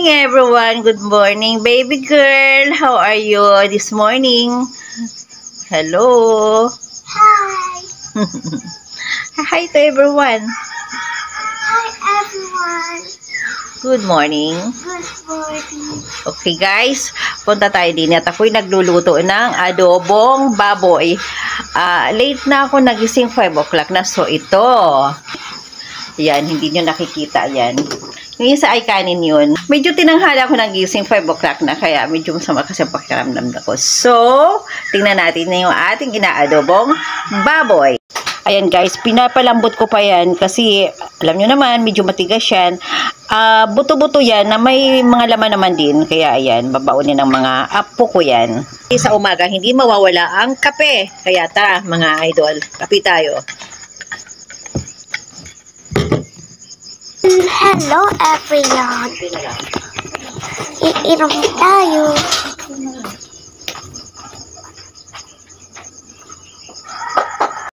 morning, everyone. Good morning, baby girl. How are you this morning? Hello. Hi. Hi to everyone. Hi, everyone. Good morning. Good morning. Okay, guys. Punta tayo din at ako'y nagluluto ng adobong baboy. Late na ako, nagising 5 o'clock na. So, ito. Yan, hindi nyo nakikita yan. Yung isa ay kanin yun. Medyo tinanghala ako ng gising 5 o'clock na, kaya medyo masama kasi ang pakiramdam ko. So, tingnan natin na yung ating inaadobong baboy. Ayan guys, pinapalambot ko pa yan kasi alam nyo naman, medyo matigas yan. Buto-buto yan na may mga laman naman din. Kaya ayan, babaunin ng mga apo ko yan. Sa umaga, hindi mawawala ang kape. Kaya tara mga idol, kape tayo. Hello, everyone. Iinom tayo.